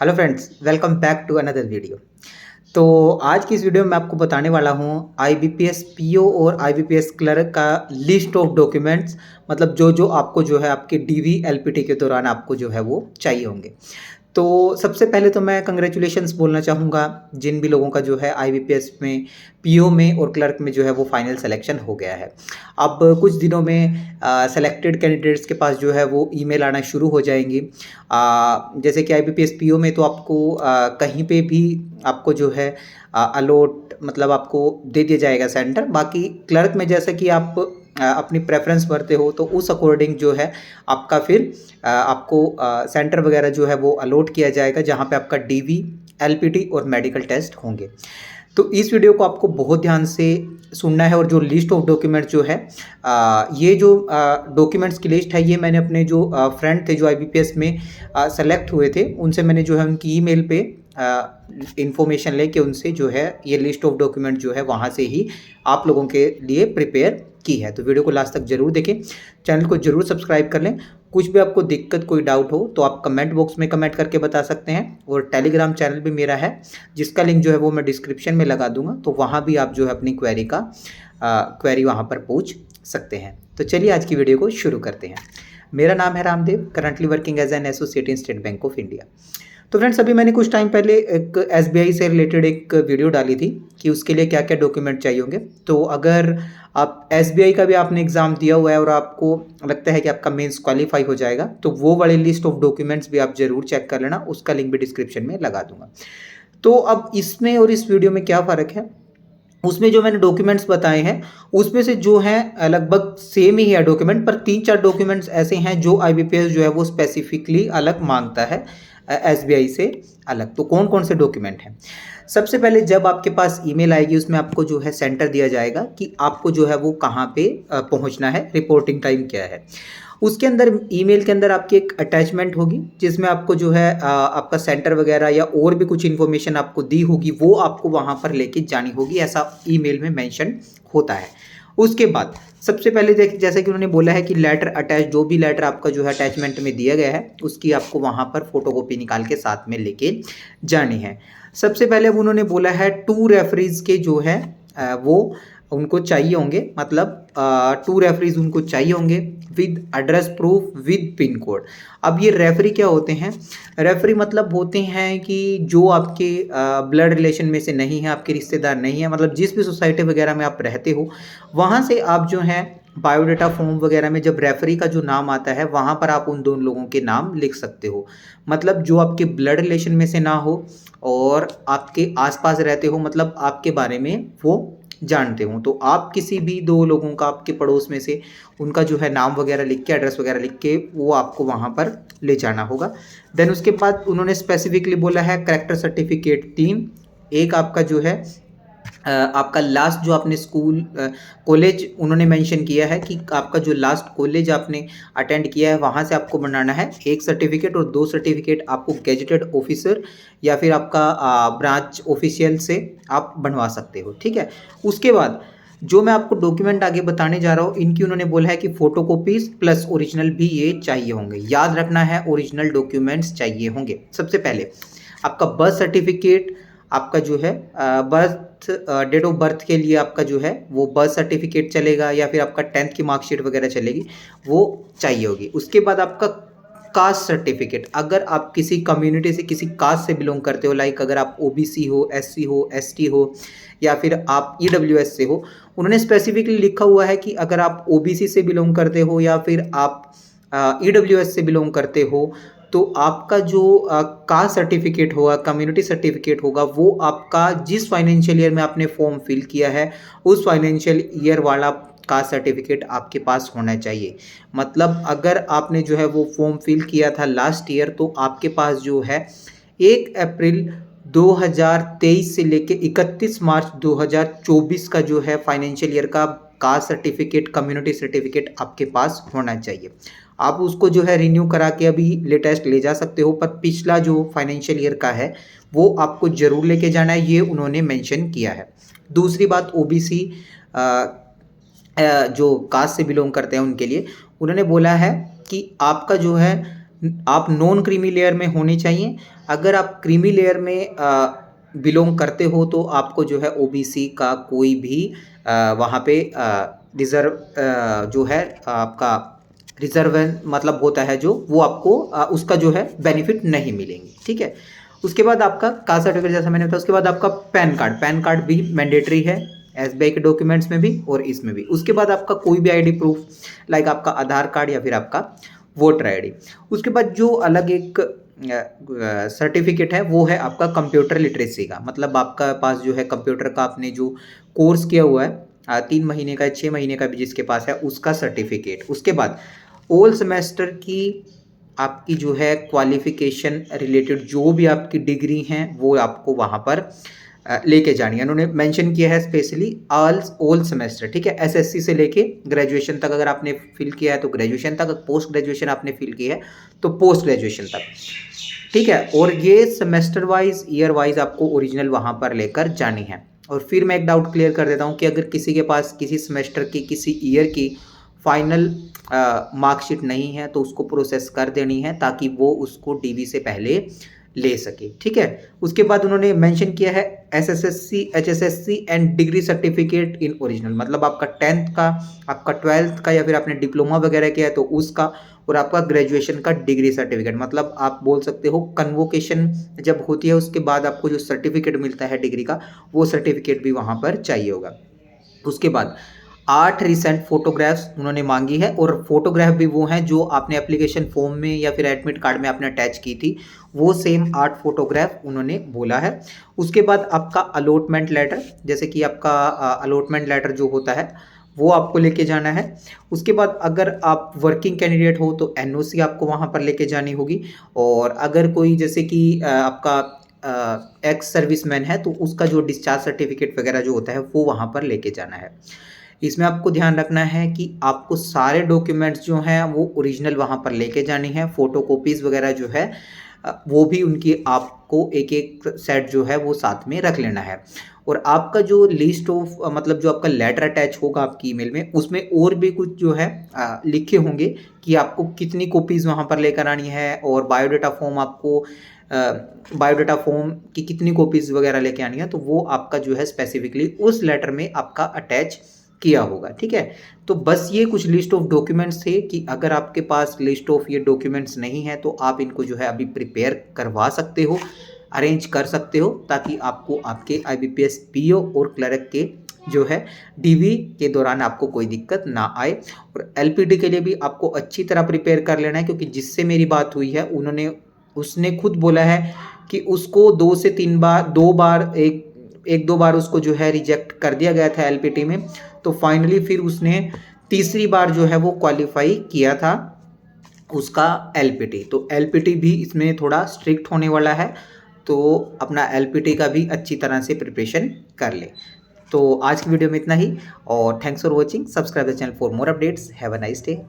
Hello friends, welcome back to another video. तो आज की इस वीडियो में आपको बताने वाला हूँ आईबीपीएस पीओ और आईबीपीएस क्लर्क का लिस्ट ऑफ डॉक्यूमेंट्स, मतलब जो आपको जो है आपके डीवी एलपीटी के दौरान आपको जो है वो चाहिए होंगे। तो सबसे पहले तो मैं कंग्रेचुलेशंस बोलना चाहूँगा जिन भी लोगों का जो है आईबीपीएस में, पीओ में और क्लर्क में जो है वो फाइनल सिलेक्शन हो गया है। अब कुछ दिनों में सेलेक्टेड कैंडिडेट्स के पास जो है वो ईमेल आना शुरू हो जाएंगी। जैसे कि आईबीपीएस पीओ में तो आपको कहीं पे भी आपको जो है अलॉट, मतलब आपको दे दिया जाएगा सेंटर। बाकी क्लर्क में जैसा कि आप अपनी प्रेफरेंस भरते हो तो उस अकॉर्डिंग जो है आपका फिर आपको सेंटर वगैरह जो है वो अलॉट किया जाएगा, जहाँ पे आपका डीवी, एलपीटी और मेडिकल टेस्ट होंगे। तो इस वीडियो को आपको बहुत ध्यान से सुनना है। और जो लिस्ट ऑफ डॉक्यूमेंट्स जो है, ये जो डॉक्यूमेंट्स की लिस्ट है, ये मैंने अपने जो फ्रेंड थे जो आईबीपीएस में सेलेक्ट हुए थे, उनसे मैंने जो है उनकी ईमेल पे इंफॉर्मेशन लेके उनसे जो है ये लिस्ट ऑफ डॉक्यूमेंट जो है वहाँ से ही आप लोगों के लिए प्रिपेयर की है। तो वीडियो को लास्ट तक जरूर देखें, चैनल को जरूर सब्सक्राइब कर लें। कुछ भी आपको दिक्कत, कोई डाउट हो तो आप कमेंट बॉक्स में कमेंट करके बता सकते हैं। और टेलीग्राम चैनल भी मेरा है, जिसका लिंक जो है वो मैं डिस्क्रिप्शन में लगा दूंगा, तो वहाँ भी आप जो है अपनी क्वेरी वहाँ पर पूछ सकते हैं। तो चलिए आज की वीडियो को शुरू करते हैं। मेरा नाम है Ramdev, currently working as an associate in State Bank of India. तो फ्रेंड्स, अभी मैंने कुछ टाइम पहले एक एसबीआई से रिलेटेड एक वीडियो डाली थी कि उसके लिए क्या क्या डॉक्यूमेंट चाहिए होंगे। तो अगर आप एसबीआई का भी आपने एग्ज़ाम दिया हुआ है और आपको लगता है कि आपका मेंस क्वालिफाई हो जाएगा, तो वो वाली लिस्ट ऑफ डॉक्यूमेंट्स भी आप जरूर चेक कर लेना, उसका लिंक भी डिस्क्रिप्शन में लगा दूंगा। तो अब इसमें और इस वीडियो में क्या फ़र्क है, उसमें जो मैंने डॉक्यूमेंट्स बताए हैं उसमें से जो है लगभग सेम ही है डॉक्यूमेंट, पर 3-4 डॉक्यूमेंट्स ऐसे हैं जो आईबीपीएस जो है वो स्पेसिफिकली अलग मांगता है एसबीआई से अलग। तो कौन कौन से डॉक्यूमेंट हैं? सबसे पहले जब आपके पास ईमेल आएगी, उसमें आपको जो है सेंटर दिया जाएगा कि आपको जो है वो कहाँ पे पहुँचना है, रिपोर्टिंग टाइम क्या है। उसके अंदर ईमेल के अंदर आपकी एक अटैचमेंट होगी जिसमें आपको जो है आपका सेंटर वगैरह या और भी कुछ इन्फॉर्मेशन आपको दी होगी, वो आपको वहाँ पर लेके जानी होगी, ऐसा ईमेल में मेंशन होता है। उसके बाद सबसे पहले देखिए, जैसे कि उन्होंने बोला है कि लेटर अटैच, जो भी लेटर आपका जो है अटैचमेंट में दिया गया है उसकी आपको वहाँ पर फोटोकॉपी निकाल के साथ में लेके जानी है। सबसे पहले अब उन्होंने बोला है 2 रेफरीज के जो है वो उनको चाहिए होंगे, मतलब 2 रेफरीज उनको चाहिए होंगे with address proof with pin code. अब ये रेफरी क्या होते हैं? रेफरी मतलब होते हैं कि जो आपके ब्लड रिलेशन में से नहीं है, आपके रिश्तेदार नहीं है, मतलब जिस भी सोसाइटी वगैरह में आप रहते हो वहाँ से आप जो है बायोडाटा फॉर्म वगैरह में जब रेफरी का जो नाम आता है वहाँ पर आप उन दोनों लोगों के नाम लिख सकते हो। मतलब जो आपके ब्लड रिलेशन में से ना हो और आपके आसपास रहते हो, मतलब आपके बारे में वो जानते हो, तो आप किसी भी 2 लोगों का आपके पड़ोस में से उनका जो है नाम वगैरह लिख के, एड्रेस वगैरह लिख के वो आपको वहाँ पर ले जाना होगा। देन उसके बाद उन्होंने स्पेसिफिकली बोला है कैरेक्टर सर्टिफिकेट 3, एक आपका जो है आपका लास्ट जो आपने स्कूल कॉलेज उन्होंने मेंशन किया है कि आपका जो लास्ट कॉलेज आपने अटेंड किया है वहाँ से आपको बनाना है एक सर्टिफिकेट, और 2 सर्टिफिकेट आपको गेजेटेड ऑफिसर या फिर आपका ब्रांच ऑफिशियल से आप बनवा सकते हो, ठीक है। उसके बाद जो मैं आपको डॉक्यूमेंट आगे बताने जा रहा हूँ, इनकी उन्होंने बोला है कि फोटोकॉपीज प्लस ओरिजिनल भी ये चाहिए होंगे। याद रखना है, ओरिजिनल डॉक्यूमेंट्स चाहिए होंगे। सबसे पहले आपका बर्थ सर्टिफिकेट, आपका जो है बर्थ डेट ऑफ बर्थ के लिए आपका जो है वो बर्थ सर्टिफिकेट चलेगा, या फिर आपका 10th की मार्कशीट वगैरह चलेगी, वो चाहिए होगी। उसके बाद आपका कास्ट सर्टिफिकेट, अगर आप किसी कम्युनिटी से, किसी कास्ट से बिलोंग करते हो, लाइक अगर आप ओबीसी हो, एससी हो, एसटी हो, या फिर आप ईडब्ल्यूएस से हो, उन्होंने स्पेसिफिकली लिखा हुआ है कि अगर आप ओबीसी से बिलोंग करते हो या फिर आप ईडब्ल्यूएस से बिलोंग करते हो, तो आपका जो कास्ट सर्टिफिकेट होगा, कम्युनिटी सर्टिफिकेट होगा, वो आपका जिस फाइनेंशियल ईयर में आपने फॉर्म फिल किया है उस फाइनेंशियल ईयर वाला कास्ट सर्टिफिकेट आपके पास होना चाहिए। मतलब अगर आपने जो है वो फॉर्म फिल किया था लास्ट ईयर, तो आपके पास जो है 1 अप्रैल 2023 से लेके 31 मार्च 2024 का जो है फाइनेंशियल ईयर का कास्ट सर्टिफिकेट, कम्युनिटी सर्टिफिकेट आपके पास होना चाहिए। आप उसको जो है रिन्यू करा के अभी लेटेस्ट ले जा सकते हो, पर पिछला जो फाइनेंशियल ईयर का है वो आपको ज़रूर लेके जाना है, ये उन्होंने मेंशन किया है। दूसरी बात, ओबीसी जो कास्ट से बिलोंग करते हैं उनके लिए उन्होंने बोला है कि आपका जो है आप नॉन क्रीमी लेयर में होने चाहिए। अगर आप क्रीमी लेयर में बिलोंग करते हो तो आपको जो है ओबीसी का कोई भी वहाँ पे रिज़र्व जो है आपका रिज़र्वेशन मतलब होता है जो, वो आपको उसका जो है बेनिफिट नहीं मिलेंगे, ठीक है। उसके बाद आपका कास्ट सर्टिफिकेट जैसा मैंने बताया, उसके बाद आपका पैन कार्ड भी मैंडेटरी है एसबीआई के डॉक्यूमेंट्स में भी और इसमें भी। उसके बाद आपका कोई भी आईडी प्रूफ लाइक आपका आधार कार्ड या फिर आपका वोटर आईडी। उसके बाद जो अलग एक सर्टिफिकेट है वो है आपका कंप्यूटर लिटरेसी का, मतलब आपका पास जो है कंप्यूटर का आपने जो कोर्स किया हुआ है 3 महीने का 6 महीने का भी जिसके पास है उसका सर्टिफिकेट। उसके बाद ऑल सेमेस्टर की आपकी जो है क्वालिफिकेशन रिलेटेड जो भी आपकी डिग्री हैं वो आपको वहाँ पर लेके जानी है। उन्होंने मेंशन किया है स्पेशली ऑल सेमेस्टर, ठीक है। एसएससी से लेके ग्रेजुएशन तक अगर आपने फिल किया है तो ग्रेजुएशन तक, पोस्ट ग्रेजुएशन आपने फिल किया है तो पोस्ट ग्रेजुएशन तक, ठीक है। और ये सेमेस्टर वाइज ईयर वाइज आपको ओरिजिनल वहाँ पर लेकर जानी है। और फिर मैं एक डाउट क्लियर कर देता हूँ कि अगर किसी के पास किसी सेमेस्टर की किसी ईयर की फाइनल मार्कशीट नहीं है तो उसको प्रोसेस कर देनी है ताकि वो उसको डीवी से पहले ले सके, ठीक है। उसके बाद उन्होंने मेंशन किया है SSC, HSSC and degree certificate in original, मतलब आपका 10th का, आपका 12th का या फिर आपने डिप्लोमा वगैरह किया है तो उसका, और आपका ग्रेजुएशन का डिग्री सर्टिफिकेट, मतलब आप बोल सकते हो कन्वोकेशन जब होती है उसके बाद आपको जो सर्टिफिकेट मिलता है डिग्री का वो सर्टिफिकेट भी वहाँ पर चाहिए होगा। उसके बाद 8 रिसेंट फोटोग्राफ्स उन्होंने मांगी है, और फोटोग्राफ भी वो हैं जो आपने एप्लीकेशन फॉर्म में या फिर एडमिट कार्ड में आपने अटैच की थी, वो सेम 8 फोटोग्राफ उन्होंने बोला है। उसके बाद आपका अलॉटमेंट लेटर, जैसे कि आपका अलॉटमेंट लेटर जो होता है वो आपको लेके जाना है। उसके बाद अगर आप वर्किंग कैंडिडेट हो तो एनओसी आपको वहाँ पर लेके जानी होगी, और अगर कोई जैसे कि आपका एक्स सर्विसमैन है तो उसका जो डिस्चार्ज सर्टिफिकेट वगैरह जो होता है वो वहाँ पर लेके जाना है। इसमें आपको ध्यान रखना है कि आपको सारे डॉक्यूमेंट्स जो हैं वो ओरिजिनल वहाँ पर लेके जानी है। फ़ोटोकॉपीज़ वगैरह जो है वो भी उनकी आपको एक-एक सेट जो है वो साथ में रख लेना है। और आपका जो लिस्ट ऑफ मतलब जो आपका लेटर अटैच होगा आपकी ईमेल में, उसमें और भी कुछ जो है लिखे होंगे कि आपको कितनी कॉपीज़ वहाँ पर लेकर आनी है, और बायोडाटा फॉर्म आपको बायोडाटा फॉर्म की कितनी कॉपीज़ वगैरह लेके आनी है, तो वो आपका जो है स्पेसिफिकली उस लेटर में आपका अटैच किया होगा, ठीक है। तो बस ये कुछ लिस्ट ऑफ डॉक्यूमेंट्स थे कि अगर आपके पास लिस्ट ऑफ ये डॉक्यूमेंट्स नहीं है तो आप इनको जो है अभी प्रिपेयर करवा सकते हो, अरेंज कर सकते हो, ताकि आपको आपके आईबीपीएस पीओ और क्लर्क के जो है डीवी के दौरान आपको कोई दिक्कत ना आए। और एलपीटी के लिए भी आपको अच्छी तरह प्रिपेयर कर लेना है, क्योंकि जिससे मेरी बात हुई है उसने खुद बोला है कि उसको 2 से 3 बार 2 बार एक 2 बार उसको जो है रिजेक्ट कर दिया गया था एलपीटी में, तो फाइनली फिर उसने तीसरी बार जो है वो क्वालिफाई किया था उसका एलपीटी। तो एलपीटी भी इसमें थोड़ा स्ट्रिक्ट होने वाला है, तो अपना एलपीटी का भी अच्छी तरह से प्रिपरेशन कर ले। तो आज की वीडियो में इतना ही, और thanks for watching. Subscribe the channel for more updates. Have a nice day.